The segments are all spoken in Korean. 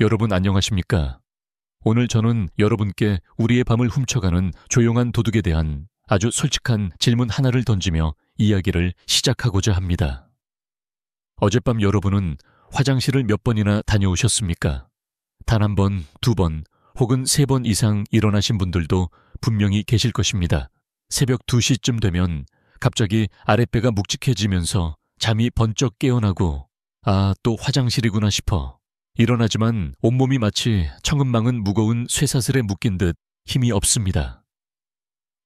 여러분 안녕하십니까? 오늘 저는 여러분께 우리의 밤을 훔쳐가는 조용한 도둑에 대한 아주 솔직한 질문 하나를 던지며 이야기를 시작하고자 합니다. 어젯밤 여러분은 화장실을 몇 번이나 다녀오셨습니까? 단 한 번, 두 번, 혹은 세 번 이상 일어나신 분들도 분명히 계실 것입니다. 새벽 2시쯤 되면 갑자기 아랫배가 묵직해지면서 잠이 번쩍 깨어나고 또 화장실이구나 싶어 일어나지만 온몸이 마치 청은망은 무거운 쇠사슬에 묶인 듯 힘이 없습니다.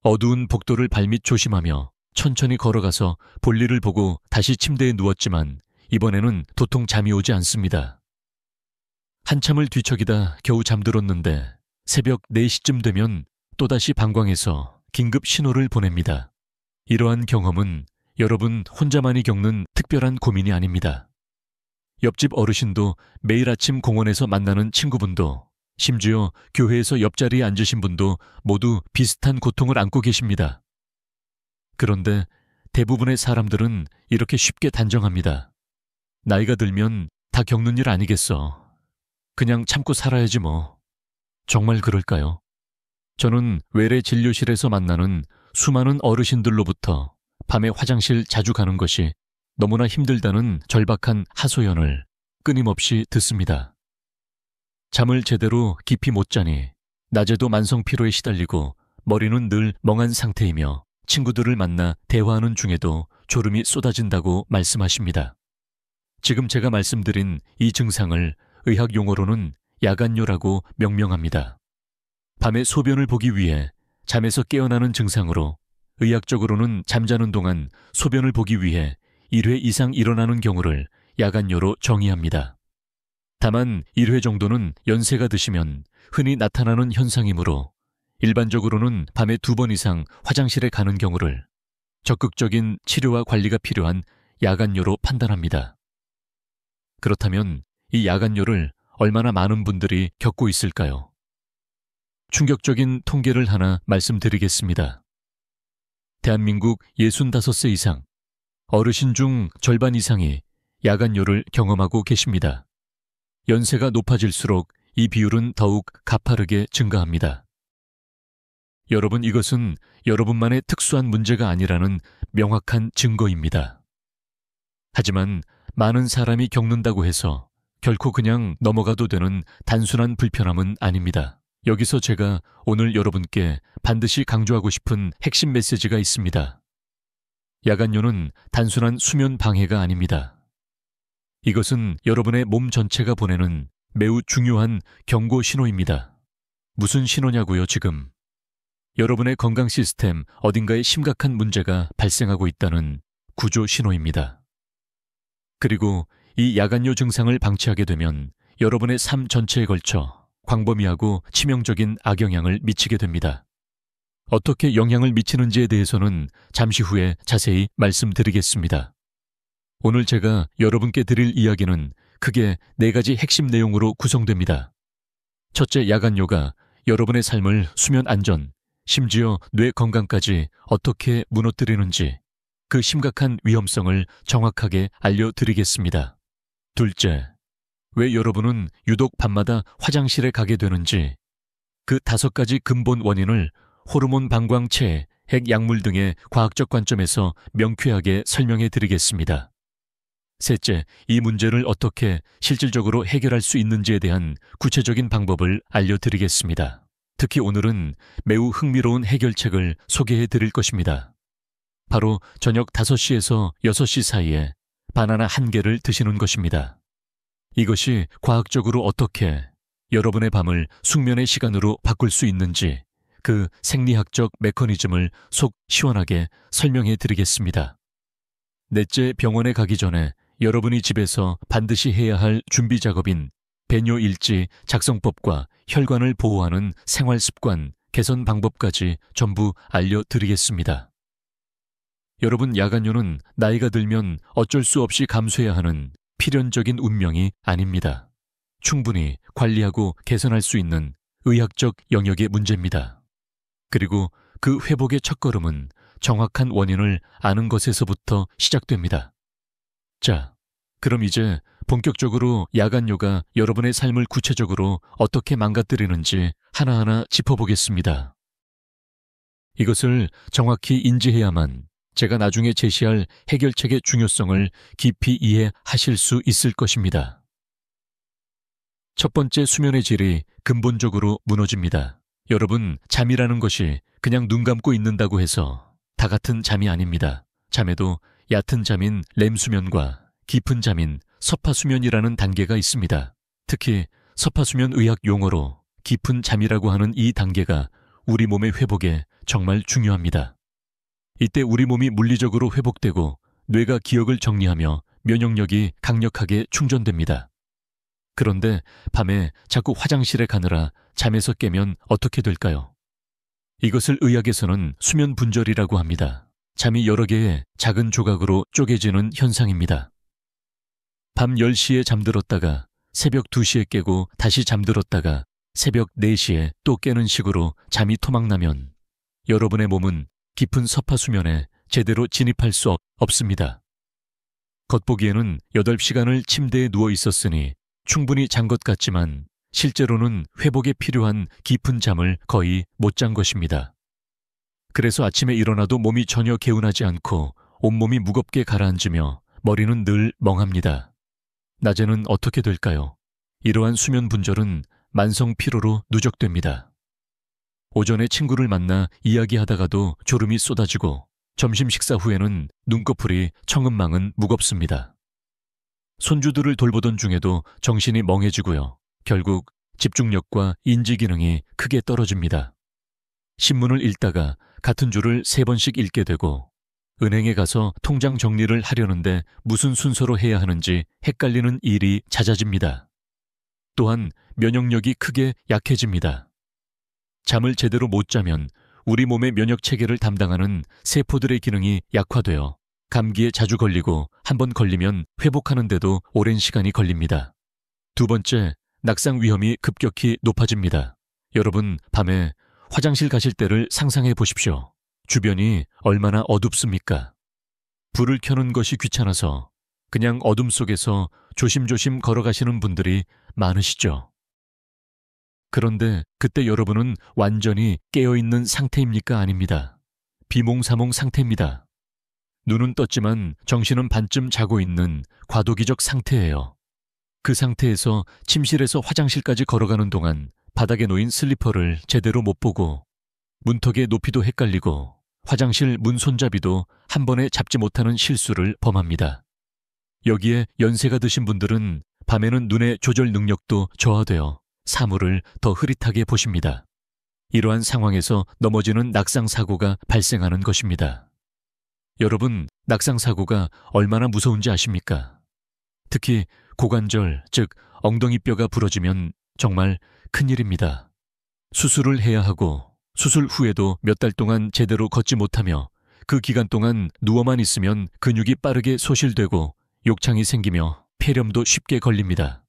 어두운 복도를 발밑 조심하며 천천히 걸어가서 볼일을 보고 다시 침대에 누웠지만 이번에는 도통 잠이 오지 않습니다. 한참을 뒤척이다 겨우 잠들었는데 새벽 4시쯤 되면 또다시 방광에서 긴급 신호를 보냅니다. 이러한 경험은 여러분 혼자만이 겪는 특별한 고민이 아닙니다. 옆집 어르신도 매일 아침 공원에서 만나는 친구분도 심지어 교회에서 옆자리에 앉으신 분도 모두 비슷한 고통을 안고 계십니다. 그런데 대부분의 사람들은 이렇게 쉽게 단정합니다. 나이가 들면 다 겪는 일 아니겠어. 그냥 참고 살아야지 뭐. 정말 그럴까요? 저는 외래 진료실에서 만나는 수많은 어르신들로부터 밤에 화장실 자주 가는 것이 너무나 힘들다는 절박한 하소연을 끊임없이 듣습니다. 잠을 제대로 깊이 못 자니 낮에도 만성 피로에 시달리고 머리는 늘 멍한 상태이며 친구들을 만나 대화하는 중에도 졸음이 쏟아진다고 말씀하십니다. 지금 제가 말씀드린 이 증상을 의학 용어로는 야간뇨라고 명명합니다. 밤에 소변을 보기 위해 잠에서 깨어나는 증상으로 의학적으로는 잠자는 동안 소변을 보기 위해 1회 이상 일어나는 경우를 야간뇨로 정의합니다. 다만 1회 정도는 연세가 드시면 흔히 나타나는 현상이므로 일반적으로는 밤에 2번 이상 화장실에 가는 경우를 적극적인 치료와 관리가 필요한 야간뇨로 판단합니다. 그렇다면 이 야간뇨를 얼마나 많은 분들이 겪고 있을까요? 충격적인 통계를 하나 말씀드리겠습니다. 대한민국 65세 이상, 어르신 중 절반 이상이 야간뇨를 경험하고 계십니다. 연세가 높아질수록 이 비율은 더욱 가파르게 증가합니다. 여러분, 이것은 여러분만의 특수한 문제가 아니라는 명확한 증거입니다. 하지만 많은 사람이 겪는다고 해서 결코 그냥 넘어가도 되는 단순한 불편함은 아닙니다. 여기서 제가 오늘 여러분께 반드시 강조하고 싶은 핵심 메시지가 있습니다. 야간뇨는 단순한 수면 방해가 아닙니다. 이것은 여러분의 몸 전체가 보내는 매우 중요한 경고 신호입니다. 무슨 신호냐고요, 지금? 여러분의 건강 시스템 어딘가에 심각한 문제가 발생하고 있다는 구조 신호입니다. 그리고 이 야간뇨 증상을 방치하게 되면 여러분의 삶 전체에 걸쳐 광범위하고 치명적인 악영향을 미치게 됩니다. 어떻게 영향을 미치는지에 대해서는 잠시 후에 자세히 말씀드리겠습니다. 오늘 제가 여러분께 드릴 이야기는 크게 4가지 핵심 내용으로 구성됩니다. 첫째, 야간뇨가 여러분의 삶을 수면 안전, 심지어 뇌 건강까지 어떻게 무너뜨리는지 그 심각한 위험성을 정확하게 알려드리겠습니다. 둘째, 왜 여러분은 유독 밤마다 화장실에 가게 되는지 그 5가지 근본 원인을 호르몬 방광체, 핵약물 등의 과학적 관점에서 명쾌하게 설명해 드리겠습니다. 셋째, 이 문제를 어떻게 실질적으로 해결할 수 있는지에 대한 구체적인 방법을 알려드리겠습니다. 특히 오늘은 매우 흥미로운 해결책을 소개해 드릴 것입니다. 바로 저녁 5시에서 6시 사이에 바나나 1개를 드시는 것입니다. 이것이 과학적으로 어떻게 여러분의 밤을 숙면의 시간으로 바꿀 수 있는지 그 생리학적 메커니즘을 속 시원하게 설명해 드리겠습니다. 넷째, 병원에 가기 전에 여러분이 집에서 반드시 해야 할 준비 작업인 배뇨일지 작성법과 혈관을 보호하는 생활습관 개선 방법까지 전부 알려드리겠습니다. 여러분, 야간뇨는 나이가 들면 어쩔 수 없이 감수해야 하는 필연적인 운명이 아닙니다. 충분히 관리하고 개선할 수 있는 의학적 영역의 문제입니다. 그리고 그 회복의 첫걸음은 정확한 원인을 아는 것에서부터 시작됩니다. 자, 그럼 이제 본격적으로 야간요가 여러분의 삶을 구체적으로 어떻게 망가뜨리는지 하나하나 짚어보겠습니다. 이것을 정확히 인지해야만 제가 나중에 제시할 해결책의 중요성을 깊이 이해하실 수 있을 것입니다. 첫 번째, 수면의 질이 근본적으로 무너집니다. 여러분, 잠이라는 것이 그냥 눈 감고 있는다고 해서 다 같은 잠이 아닙니다. 잠에도 얕은 잠인 렘수면과 깊은 잠인 서파수면이라는 단계가 있습니다. 특히 서파수면 의학 용어로 깊은 잠이라고 하는 이 단계가 우리 몸의 회복에 정말 중요합니다. 이때 우리 몸이 물리적으로 회복되고 뇌가 기억을 정리하며 면역력이 강력하게 충전됩니다. 그런데 밤에 자꾸 화장실에 가느라 잠에서 깨면 어떻게 될까요? 이것을 의학에서는 수면 분절이라고 합니다. 잠이 여러 개의 작은 조각으로 쪼개지는 현상입니다. 밤 10시에 잠들었다가 새벽 2시에 깨고 다시 잠들었다가 새벽 4시에 또 깨는 식으로 잠이 토막나면 여러분의 몸은 깊은 서파수면에 제대로 진입할 수 없습니다. 겉보기에는 8시간을 침대에 누워 있었으니 충분히 잔 것 같지만 실제로는 회복에 필요한 깊은 잠을 거의 못 잔 것입니다. 그래서 아침에 일어나도 몸이 전혀 개운하지 않고 온몸이 무겁게 가라앉으며 머리는 늘 멍합니다. 낮에는 어떻게 될까요? 이러한 수면 분절은 만성 피로로 누적됩니다. 오전에 친구를 만나 이야기하다가도 졸음이 쏟아지고 점심 식사 후에는 눈꺼풀이 청은망은 무겁습니다. 손주들을 돌보던 중에도 정신이 멍해지고요. 결국 집중력과 인지 기능이 크게 떨어집니다. 신문을 읽다가 같은 줄을 3번씩 읽게 되고 은행에 가서 통장 정리를 하려는데 무슨 순서로 해야 하는지 헷갈리는 일이 잦아집니다. 또한 면역력이 크게 약해집니다. 잠을 제대로 못 자면 우리 몸의 면역 체계를 담당하는 세포들의 기능이 약화되어 감기에 자주 걸리고 한번 걸리면 회복하는데도 오랜 시간이 걸립니다. 두 번째, 낙상 위험이 급격히 높아집니다. 여러분, 밤에 화장실 가실 때를 상상해 보십시오. 주변이 얼마나 어둡습니까? 불을 켜는 것이 귀찮아서 그냥 어둠 속에서 조심조심 걸어가시는 분들이 많으시죠. 그런데 그때 여러분은 완전히 깨어있는 상태입니까? 아닙니다. 비몽사몽 상태입니다. 눈은 떴지만 정신은 반쯤 자고 있는 과도기적 상태예요. 그 상태에서 침실에서 화장실까지 걸어가는 동안 바닥에 놓인 슬리퍼를 제대로 못 보고 문턱의 높이도 헷갈리고 화장실 문 손잡이도 한 번에 잡지 못하는 실수를 범합니다. 여기에 연세가 드신 분들은 밤에는 눈의 조절 능력도 저하되어 사물을 더 흐릿하게 보십니다. 이러한 상황에서 넘어지는 낙상사고가 발생하는 것입니다. 여러분, 낙상사고가 얼마나 무서운지 아십니까? 특히 고관절, 즉 엉덩이뼈가 부러지면 정말 큰일입니다. 수술을 해야 하고 수술 후에도 몇 달 동안 제대로 걷지 못하며 그 기간 동안 누워만 있으면 근육이 빠르게 소실되고 욕창이 생기며 폐렴도 쉽게 걸립니다.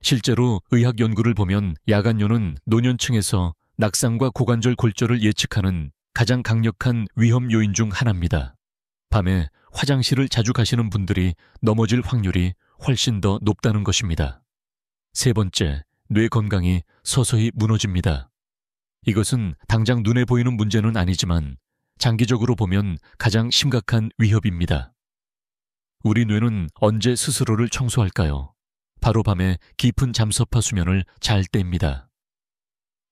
실제로 의학 연구를 보면 야간요는 노년층에서 낙상과 고관절 골절을 예측하는 가장 강력한 위험 요인 중 하나입니다. 밤에 화장실을 자주 가시는 분들이 넘어질 확률이 훨씬 더 높다는 것입니다. 세 번째, 뇌 건강이 서서히 무너집니다. 이것은 당장 눈에 보이는 문제는 아니지만 장기적으로 보면 가장 심각한 위협입니다. 우리 뇌는 언제 스스로를 청소할까요? 바로 밤에 깊은 잠서파 수면을 잘 때입니다.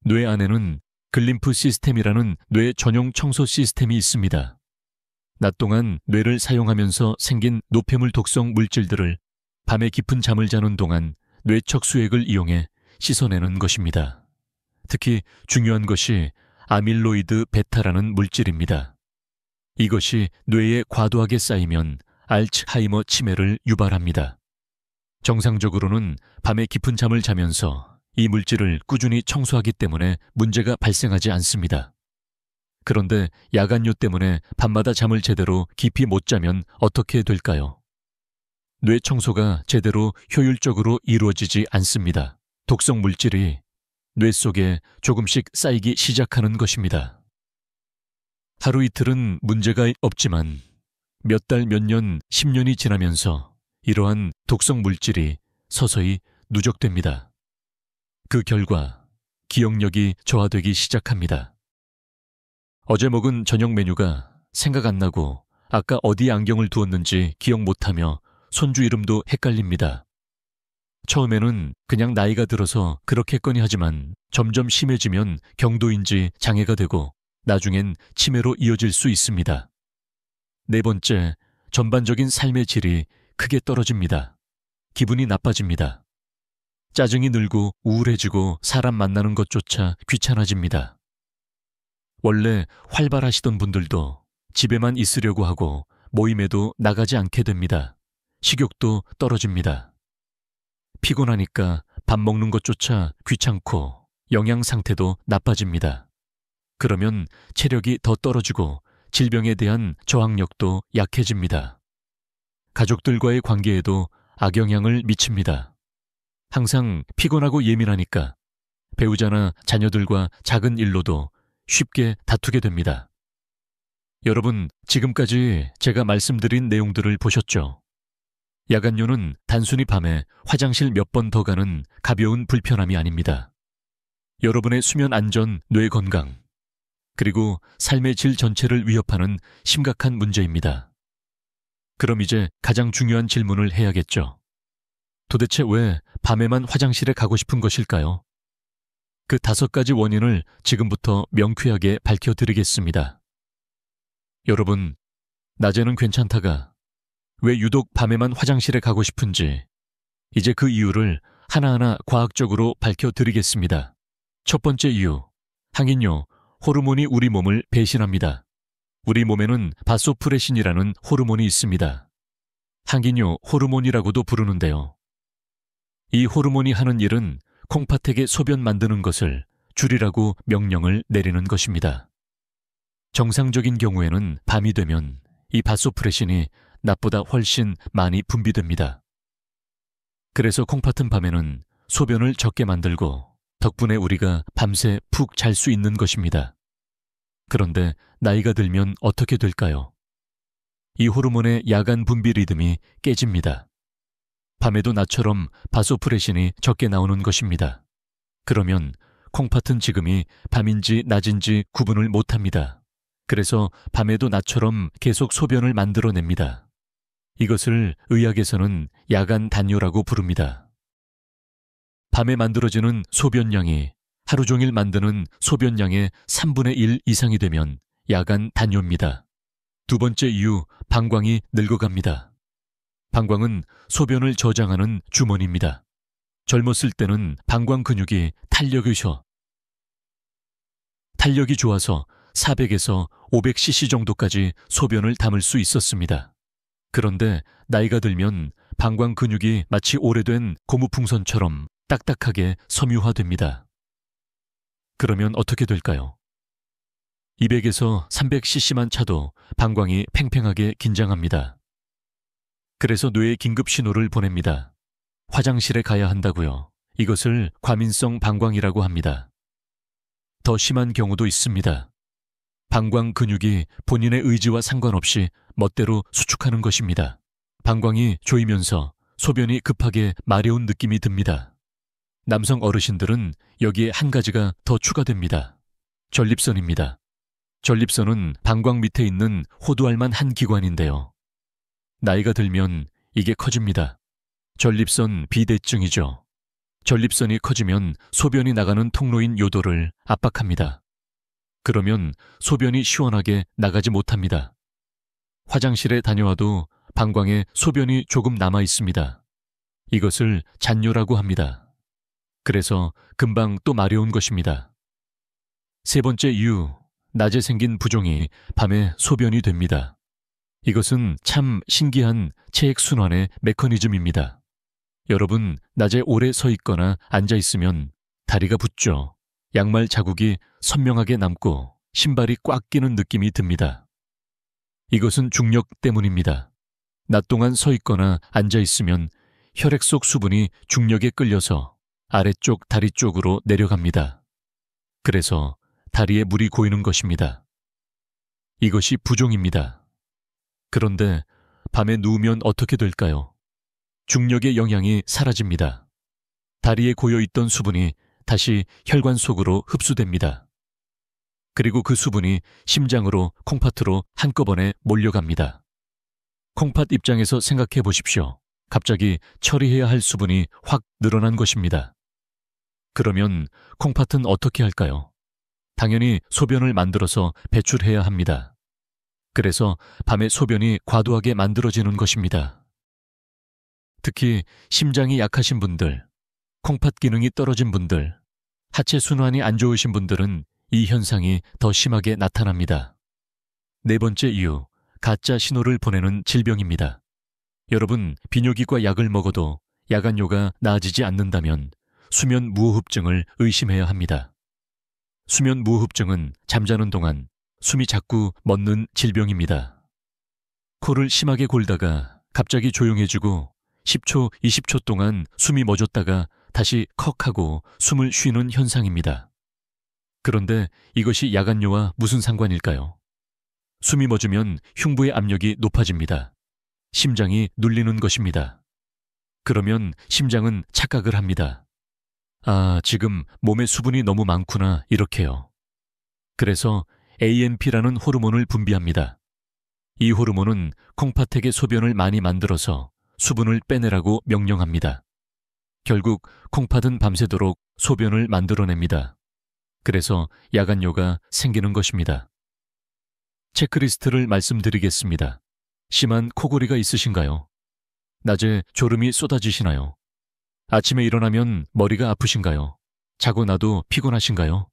뇌 안에는 글림프 시스템이라는 뇌 전용 청소 시스템이 있습니다. 낮 동안 뇌를 사용하면서 생긴 노폐물 독성 물질들을 밤에 깊은 잠을 자는 동안 뇌척 수액을 이용해 씻어내는 것입니다. 특히 중요한 것이 아밀로이드 베타라는 물질입니다. 이것이 뇌에 과도하게 쌓이면 알츠하이머 치매를 유발합니다. 정상적으로는 밤에 깊은 잠을 자면서 이 물질을 꾸준히 청소하기 때문에 문제가 발생하지 않습니다. 그런데 야간요 때문에 밤마다 잠을 제대로 깊이 못 자면 어떻게 될까요? 뇌 청소가 제대로 효율적으로 이루어지지 않습니다. 독성 물질이 뇌 속에 조금씩 쌓이기 시작하는 것입니다. 하루 이틀은 문제가 없지만 몇 달, 몇 년, 10년이 지나면서 이러한 독성 물질이 서서히 누적됩니다. 그 결과 기억력이 저하되기 시작합니다. 어제 먹은 저녁 메뉴가 생각 안 나고 아까 어디에 안경을 두었는지 기억 못하며 손주 이름도 헷갈립니다. 처음에는 그냥 나이가 들어서 그렇겠거니 하지만 점점 심해지면 경도인지 장애가 되고 나중엔 치매로 이어질 수 있습니다. 네 번째, 전반적인 삶의 질이 크게 떨어집니다. 기분이 나빠집니다. 짜증이 늘고 우울해지고 사람 만나는 것조차 귀찮아집니다. 원래 활발하시던 분들도 집에만 있으려고 하고 모임에도 나가지 않게 됩니다. 식욕도 떨어집니다. 피곤하니까 밥 먹는 것조차 귀찮고 영양 상태도 나빠집니다. 그러면 체력이 더 떨어지고 질병에 대한 저항력도 약해집니다. 가족들과의 관계에도 악영향을 미칩니다. 항상 피곤하고 예민하니까 배우자나 자녀들과 작은 일로도 쉽게 다투게 됩니다. 여러분, 지금까지 제가 말씀드린 내용들을 보셨죠? 야간요는 단순히 밤에 화장실 몇 번 더 가는 가벼운 불편함이 아닙니다. 여러분의 수면 안전, 뇌 건강, 그리고 삶의 질 전체를 위협하는 심각한 문제입니다. 그럼 이제 가장 중요한 질문을 해야겠죠. 도대체 왜 밤에만 화장실에 가고 싶은 것일까요? 그 5가지 원인을 지금부터 명쾌하게 밝혀드리겠습니다. 여러분, 낮에는 괜찮다가 왜 유독 밤에만 화장실에 가고 싶은지 이제 그 이유를 하나하나 과학적으로 밝혀드리겠습니다. 첫 번째 이유, 항인요, 호르몬이 우리 몸을 배신합니다. 우리 몸에는 바소프레신이라는 호르몬이 있습니다. 항인요 호르몬이라고도 부르는데요. 이 호르몬이 하는 일은 콩팥에게 소변 만드는 것을 줄이라고 명령을 내리는 것입니다. 정상적인 경우에는 밤이 되면 이 바소프레신이 낮보다 훨씬 많이 분비됩니다. 그래서 콩팥은 밤에는 소변을 적게 만들고 덕분에 우리가 밤새 푹 잘 수 있는 것입니다. 그런데 나이가 들면 어떻게 될까요? 이 호르몬의 야간 분비 리듬이 깨집니다. 밤에도 낮처럼 바소프레신이 적게 나오는 것입니다. 그러면 콩팥은 지금이 밤인지 낮인지 구분을 못합니다. 그래서 밤에도 낮처럼 계속 소변을 만들어냅니다. 이것을 의학에서는 야간 단뇨라고 부릅니다. 밤에 만들어지는 소변량이 하루 종일 만드는 소변량의 3분의 1 이상이 되면 야간 단뇨입니다. 두 번째 이유, 방광이 늙어갑니다. 방광은 소변을 저장하는 주머니입니다. 젊었을 때는 방광 근육이 탄력이 좋아서 400에서 500cc 정도까지 소변을 담을 수 있었습니다. 그런데 나이가 들면 방광 근육이 마치 오래된 고무풍선처럼 딱딱하게 섬유화됩니다. 그러면 어떻게 될까요? 200에서 300cc만 차도 방광이 팽팽하게 긴장합니다. 그래서 뇌에 긴급 신호를 보냅니다. 화장실에 가야 한다고요. 이것을 과민성 방광이라고 합니다. 더 심한 경우도 있습니다. 방광 근육이 본인의 의지와 상관없이 멋대로 수축하는 것입니다. 방광이 조이면서 소변이 급하게 마려운 느낌이 듭니다. 남성 어르신들은 여기에 한 가지가 더 추가됩니다. 전립선입니다. 전립선은 방광 밑에 있는 호두알만 한 기관인데요. 나이가 들면 이게 커집니다. 전립선 비대증이죠. 전립선이 커지면 소변이 나가는 통로인 요도를 압박합니다. 그러면 소변이 시원하게 나가지 못합니다. 화장실에 다녀와도 방광에 소변이 조금 남아 있습니다. 이것을 잔뇨라고 합니다. 그래서 금방 또 마려운 것입니다. 세 번째 이유, 낮에 생긴 부종이 밤에 소변이 됩니다. 이것은 참 신기한 체액순환의 메커니즘입니다. 여러분, 낮에 오래 서 있거나 앉아 있으면 다리가 붓죠. 양말 자국이 선명하게 남고 신발이 꽉 끼는 느낌이 듭니다. 이것은 중력 때문입니다. 낮 동안 서 있거나 앉아 있으면 혈액 속 수분이 중력에 끌려서 아래쪽 다리 쪽으로 내려갑니다. 그래서 다리에 물이 고이는 것입니다. 이것이 부종입니다. 그런데 밤에 누우면 어떻게 될까요? 중력의 영향이 사라집니다. 다리에 고여있던 수분이 다시 혈관 속으로 흡수됩니다. 그리고 그 수분이 심장으로 콩팥으로 한꺼번에 몰려갑니다. 콩팥 입장에서 생각해 보십시오. 갑자기 처리해야 할 수분이 확 늘어난 것입니다. 그러면 콩팥은 어떻게 할까요? 당연히 소변을 만들어서 배출해야 합니다. 그래서 밤에 소변이 과도하게 만들어지는 것입니다. 특히 심장이 약하신 분들, 콩팥 기능이 떨어진 분들, 하체 순환이 안 좋으신 분들은 이 현상이 더 심하게 나타납니다. 네 번째 이유, 가짜 신호를 보내는 질병입니다. 여러분, 비뇨기과 약을 먹어도 야간뇨가 나아지지 않는다면 수면 무호흡증을 의심해야 합니다. 수면 무호흡증은 잠자는 동안 숨이 자꾸 멎는 질병입니다. 코를 심하게 골다가 갑자기 조용해지고 10초, 20초 동안 숨이 멎었다가 다시 컥하고 숨을 쉬는 현상입니다. 그런데 이것이 야간뇨와 무슨 상관일까요? 숨이 멎으면 흉부의 압력이 높아집니다. 심장이 눌리는 것입니다. 그러면 심장은 착각을 합니다. 아, 지금 몸에 수분이 너무 많구나, 이렇게요. 그래서 AMP라는 호르몬을 분비합니다. 이 호르몬은 콩팥에게 소변을 많이 만들어서 수분을 빼내라고 명령합니다. 결국 콩팥은 밤새도록 소변을 만들어냅니다. 그래서 야간뇨가 생기는 것입니다. 체크리스트를 말씀드리겠습니다. 심한 코골이가 있으신가요? 낮에 졸음이 쏟아지시나요? 아침에 일어나면 머리가 아프신가요? 자고 나도 피곤하신가요?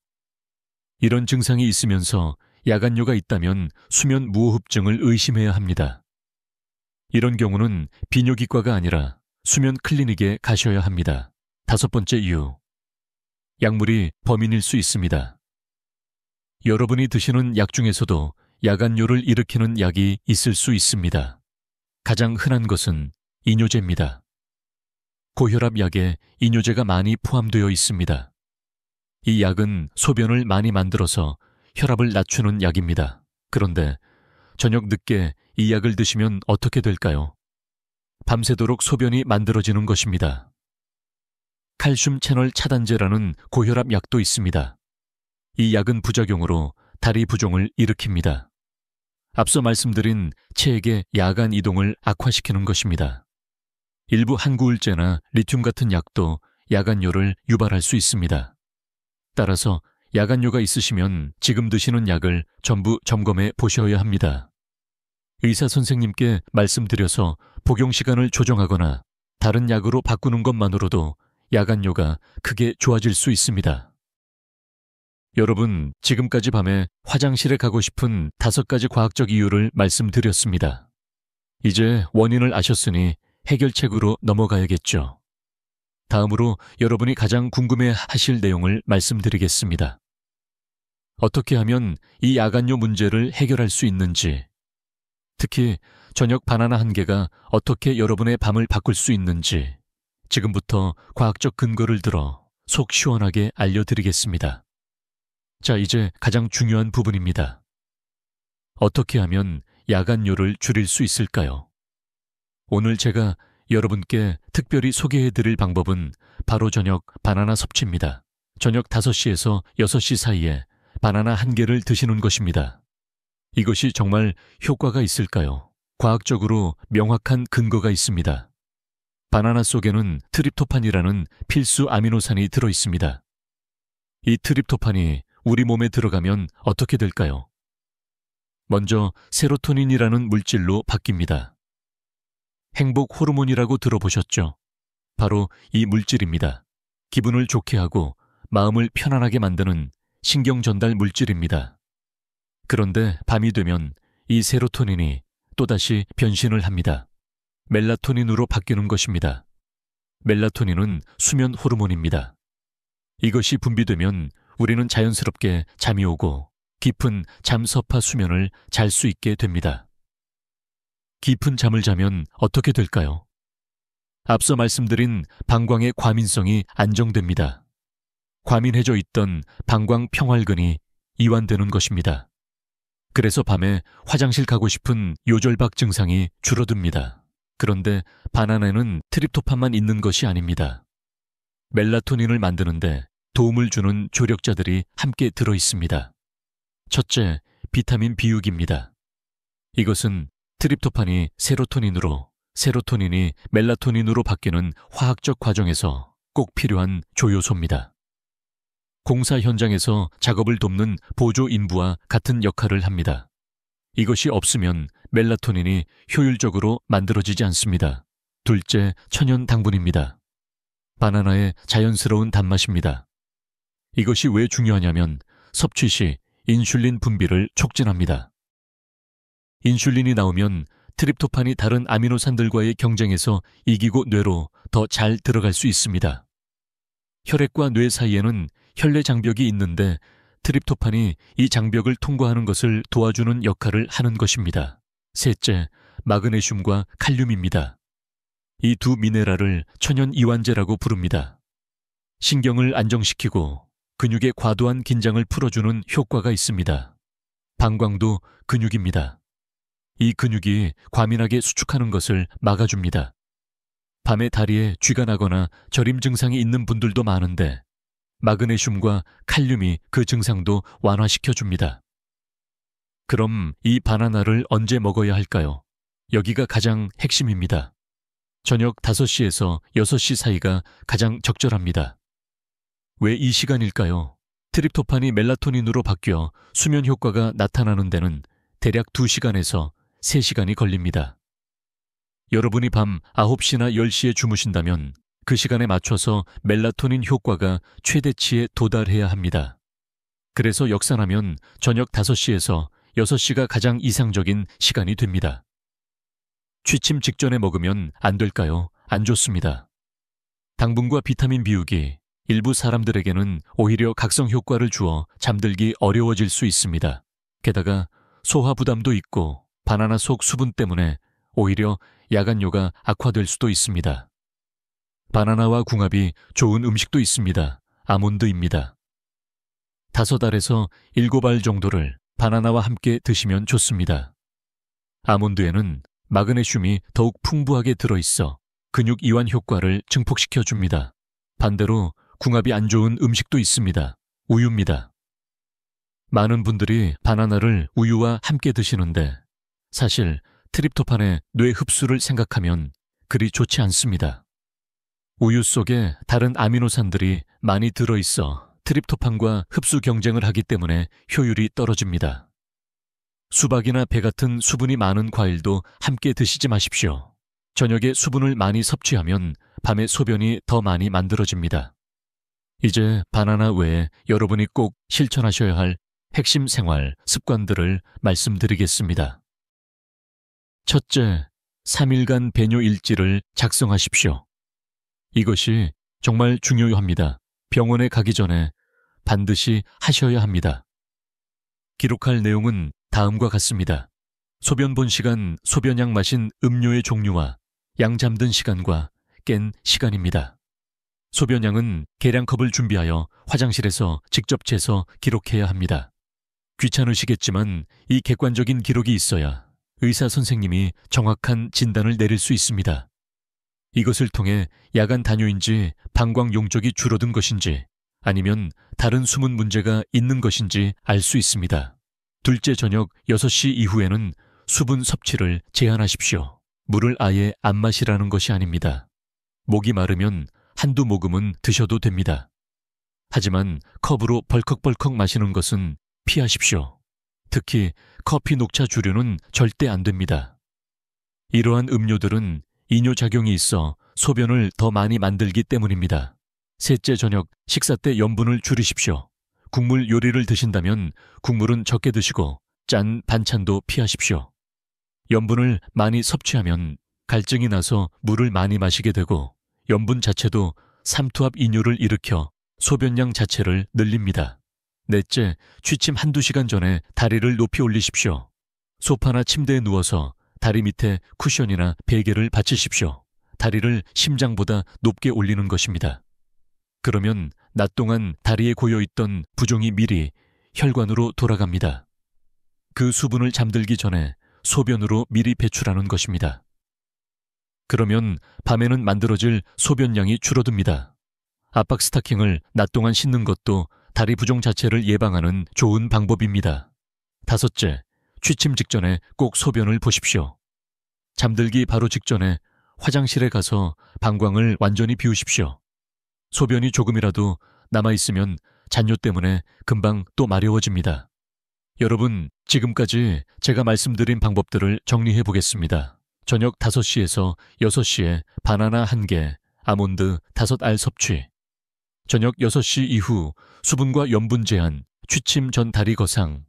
이런 증상이 있으면서 야간뇨가 있다면 수면 무호흡증을 의심해야 합니다. 이런 경우는 비뇨기과가 아니라 수면 클리닉에 가셔야 합니다. 다섯 번째 이유, 약물이 범인일 수 있습니다. 여러분이 드시는 약 중에서도 야간뇨를 일으키는 약이 있을 수 있습니다. 가장 흔한 것은 이뇨제입니다. 고혈압 약에 이뇨제가 많이 포함되어 있습니다. 이 약은 소변을 많이 만들어서 혈압을 낮추는 약입니다. 그런데 저녁 늦게 이 약을 드시면 어떻게 될까요? 밤새도록 소변이 만들어지는 것입니다. 칼슘 채널 차단제라는 고혈압 약도 있습니다. 이 약은 부작용으로 다리 부종을 일으킵니다. 앞서 말씀드린 체액의 야간 이동을 악화시키는 것입니다. 일부 항구울제나 리튬 같은 약도 야간뇨를 유발할 수 있습니다. 따라서 야간뇨가 있으시면 지금 드시는 약을 전부 점검해 보셔야 합니다. 의사 선생님께 말씀드려서 복용 시간을 조정하거나 다른 약으로 바꾸는 것만으로도 야간뇨가 크게 좋아질 수 있습니다. 여러분, 지금까지 밤에 화장실에 가고 싶은 5가지 과학적 이유를 말씀드렸습니다. 이제 원인을 아셨으니 해결책으로 넘어가야겠죠. 다음으로 여러분이 가장 궁금해 하실 내용을 말씀드리겠습니다. 어떻게 하면 이 야간뇨 문제를 해결할 수 있는지, 특히 저녁 바나나 한 개가 어떻게 여러분의 밤을 바꿀 수 있는지 지금부터 과학적 근거를 들어 속 시원하게 알려드리겠습니다. 자, 이제 가장 중요한 부분입니다. 어떻게 하면 야간뇨를 줄일 수 있을까요? 오늘 제가 여러분께 특별히 소개해드릴 방법은 바로 저녁 바나나 섭취입니다. 저녁 5시에서 6시 사이에 바나나 한 개를 드시는 것입니다. 이것이 정말 효과가 있을까요? 과학적으로 명확한 근거가 있습니다. 바나나 속에는 트립토판이라는 필수 아미노산이 들어있습니다. 이 트립토판이 우리 몸에 들어가면 어떻게 될까요? 먼저 세로토닌이라는 물질로 바뀝니다. 행복 호르몬이라고 들어보셨죠? 바로 이 물질입니다. 기분을 좋게 하고 마음을 편안하게 만드는 신경 전달 물질입니다. 그런데 밤이 되면 이 세로토닌이 또다시 변신을 합니다. 멜라토닌으로 바뀌는 것입니다. 멜라토닌은 수면 호르몬입니다. 이것이 분비되면 우리는 자연스럽게 잠이 오고 깊은 잠서파 수면을 잘 수 있게 됩니다. 깊은 잠을 자면 어떻게 될까요? 앞서 말씀드린 방광의 과민성이 안정됩니다. 과민해져 있던 방광 평활근이 이완되는 것입니다. 그래서 밤에 화장실 가고 싶은 요절박 증상이 줄어듭니다. 그런데 바나나에는 트립토판만 있는 것이 아닙니다. 멜라토닌을 만드는데 도움을 주는 조력자들이 함께 들어 있습니다. 첫째, 비타민 B6입니다. 이것은 트립토판이 세로토닌으로, 세로토닌이 멜라토닌으로 바뀌는 화학적 과정에서 꼭 필요한 조효소입니다. 공사 현장에서 작업을 돕는 보조 인부와 같은 역할을 합니다. 이것이 없으면 멜라토닌이 효율적으로 만들어지지 않습니다. 둘째, 천연 당분입니다. 바나나의 자연스러운 단맛입니다. 이것이 왜 중요하냐면 섭취 시 인슐린 분비를 촉진합니다. 인슐린이 나오면 트립토판이 다른 아미노산들과의 경쟁에서 이기고 뇌로 더 잘 들어갈 수 있습니다. 혈액과 뇌 사이에는 혈내 장벽이 있는데 트립토판이 이 장벽을 통과하는 것을 도와주는 역할을 하는 것입니다. 셋째, 마그네슘과 칼륨입니다. 이 두 미네랄을 천연 이완제라고 부릅니다. 신경을 안정시키고 근육의 과도한 긴장을 풀어주는 효과가 있습니다. 방광도 근육입니다. 이 근육이 과민하게 수축하는 것을 막아줍니다. 밤에 다리에 쥐가 나거나 저림 증상이 있는 분들도 많은데 마그네슘과 칼륨이 그 증상도 완화시켜줍니다. 그럼 이 바나나를 언제 먹어야 할까요? 여기가 가장 핵심입니다. 저녁 5시에서 6시 사이가 가장 적절합니다. 왜 이 시간일까요? 트립토판이 멜라토닌으로 바뀌어 수면 효과가 나타나는 데는 대략 2시간에서 3시간이 걸립니다. 여러분이 밤 9시나 10시에 주무신다면 그 시간에 맞춰서 멜라토닌 효과가 최대치에 도달해야 합니다. 그래서 역산하면 저녁 5시에서 6시가 가장 이상적인 시간이 됩니다. 취침 직전에 먹으면 안 될까요? 안 좋습니다. 당분과 비타민 B6이 일부 사람들에게는 오히려 각성 효과를 주어 잠들기 어려워질 수 있습니다. 게다가 소화 부담도 있고 바나나 속 수분 때문에 오히려 야간요가 악화될 수도 있습니다. 바나나와 궁합이 좋은 음식도 있습니다. 아몬드입니다. 5알에서 7알 정도를 바나나와 함께 드시면 좋습니다. 아몬드에는 마그네슘이 더욱 풍부하게 들어있어 근육 이완 효과를 증폭시켜줍니다. 반대로 궁합이 안 좋은 음식도 있습니다. 우유입니다. 많은 분들이 바나나를 우유와 함께 드시는데 사실 트립토판의 뇌 흡수를 생각하면 그리 좋지 않습니다. 우유 속에 다른 아미노산들이 많이 들어있어 트립토판과 흡수 경쟁을 하기 때문에 효율이 떨어집니다. 수박이나 배 같은 수분이 많은 과일도 함께 드시지 마십시오. 저녁에 수분을 많이 섭취하면 밤에 소변이 더 많이 만들어집니다. 이제 바나나 외에 여러분이 꼭 실천하셔야 할 핵심 생활 습관들을 말씀드리겠습니다. 첫째, 3일간 배뇨 일지를 작성하십시오. 이것이 정말 중요합니다. 병원에 가기 전에 반드시 하셔야 합니다. 기록할 내용은 다음과 같습니다. 소변 본 시간, 소변약 마신 음료의 종류와 양 잠든 시간과 깬 시간입니다. 소변량은 계량컵을 준비하여 화장실에서 직접 재서 기록해야 합니다. 귀찮으시겠지만 이 객관적인 기록이 있어야 의사 선생님이 정확한 진단을 내릴 수 있습니다. 이것을 통해 야간 단뇨인지 방광 용적이 줄어든 것인지 아니면 다른 숨은 문제가 있는 것인지 알 수 있습니다. 둘째, 저녁 6시 이후에는 수분 섭취를 제한하십시오. 물을 아예 안 마시라는 것이 아닙니다. 목이 마르면 한두 모금은 드셔도 됩니다. 하지만 컵으로 벌컥벌컥 마시는 것은 피하십시오. 특히 커피, 녹차, 주류는 절대 안 됩니다. 이러한 음료들은 이뇨작용이 있어 소변을 더 많이 만들기 때문입니다. 셋째, 저녁 식사 때 염분을 줄이십시오. 국물 요리를 드신다면 국물은 적게 드시고 짠 반찬도 피하십시오. 염분을 많이 섭취하면 갈증이 나서 물을 많이 마시게 되고 염분 자체도 삼투압 이뇨를 일으켜 소변량 자체를 늘립니다. 넷째, 취침 한두 시간 전에 다리를 높이 올리십시오. 소파나 침대에 누워서 다리 밑에 쿠션이나 베개를 받치십시오. 다리를 심장보다 높게 올리는 것입니다. 그러면 낮 동안 다리에 고여있던 부종이 미리 혈관으로 돌아갑니다. 그 수분을 잠들기 전에 소변으로 미리 배출하는 것입니다. 그러면 밤에는 만들어질 소변량이 줄어듭니다. 압박 스타킹을 낮 동안 신는 것도 다리 부종 자체를 예방하는 좋은 방법입니다. 다섯째, 취침 직전에 꼭 소변을 보십시오. 잠들기 바로 직전에 화장실에 가서 방광을 완전히 비우십시오. 소변이 조금이라도 남아있으면 잔뇨 때문에 금방 또 마려워집니다. 여러분, 지금까지 제가 말씀드린 방법들을 정리해 보겠습니다. 저녁 5시에서 6시에 바나나 1개, 아몬드 5알 섭취. 저녁 6시 이후 수분과 염분 제한, 취침 전 다리 거상,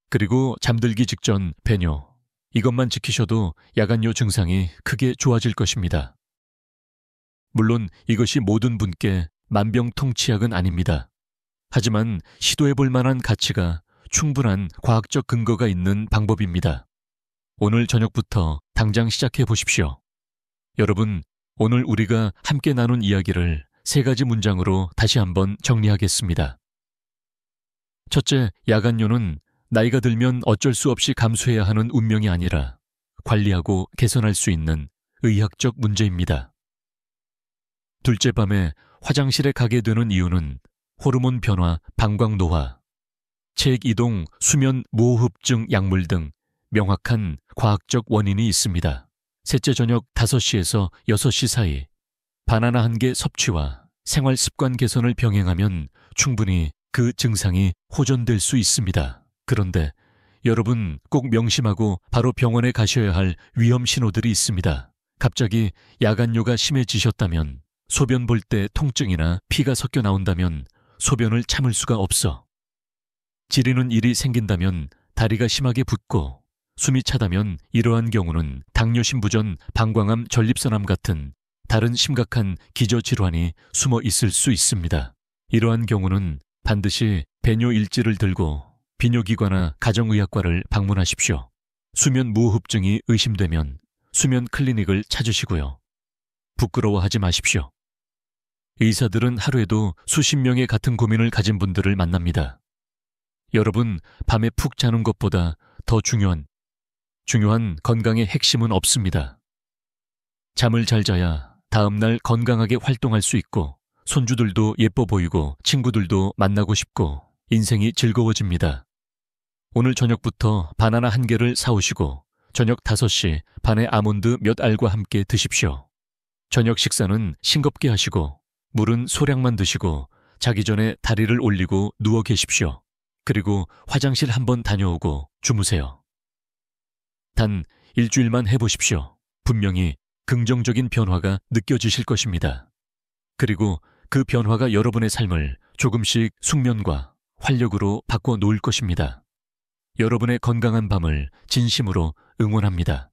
그리고 잠들기 직전 배뇨. 이것만 지키셔도 야간뇨 증상이 크게 좋아질 것입니다. 물론 이것이 모든 분께 만병통치약은 아닙니다. 하지만 시도해 볼 만한 가치가 충분한 과학적 근거가 있는 방법입니다. 오늘 저녁부터 당장 시작해 보십시오. 여러분, 오늘 우리가 함께 나눈 이야기를 3가지 문장으로 다시 한번 정리하겠습니다. 첫째, 야간뇨는 나이가 들면 어쩔 수 없이 감수해야 하는 운명이 아니라 관리하고 개선할 수 있는 의학적 문제입니다. 둘째, 밤에 화장실에 가게 되는 이유는 호르몬 변화, 방광 노화, 체액 이동, 수면 무호흡증 약물 등 명확한 과학적 원인이 있습니다. 셋째, 저녁 5시에서 6시 사이 바나나 1개 섭취와 생활 습관 개선을 병행하면 충분히 그 증상이 호전될 수 있습니다. 그런데 여러분 꼭 명심하고 바로 병원에 가셔야 할 위험 신호들이 있습니다. 갑자기 야간뇨가 심해지셨다면, 소변 볼 때 통증이나 피가 섞여 나온다면 소변을 참을 수가 없어. 지리는 일이 생긴다면, 다리가 심하게 붓고 숨이 차다면 이러한 경우는 당뇨신부전, 방광암, 전립선암 같은 다른 심각한 기저질환이 숨어 있을 수 있습니다. 이러한 경우는 반드시 배뇨 일지를 들고 비뇨기과나 가정의학과를 방문하십시오. 수면 무호흡증이 의심되면 수면 클리닉을 찾으시고요. 부끄러워하지 마십시오. 의사들은 하루에도 수십 명의 같은 고민을 가진 분들을 만납니다. 여러분, 밤에 푹 자는 것보다 더 중요한 건강의 핵심은 없습니다. 잠을 잘 자야 다음날 건강하게 활동할 수 있고, 손주들도 예뻐 보이고 친구들도 만나고 싶고 인생이 즐거워집니다. 오늘 저녁부터 바나나 1개를 사오시고 저녁 5시 반에 아몬드 몇 알과 함께 드십시오. 저녁 식사는 싱겁게 하시고 물은 소량만 드시고 자기 전에 다리를 올리고 누워 계십시오. 그리고 화장실 한번 다녀오고 주무세요. 단 일주일만 해보십시오. 분명히 긍정적인 변화가 느껴지실 것입니다. 그리고 그 변화가 여러분의 삶을 조금씩 숙면과 활력으로 바꿔 놓을 것입니다. 여러분의 건강한 밤을 진심으로 응원합니다.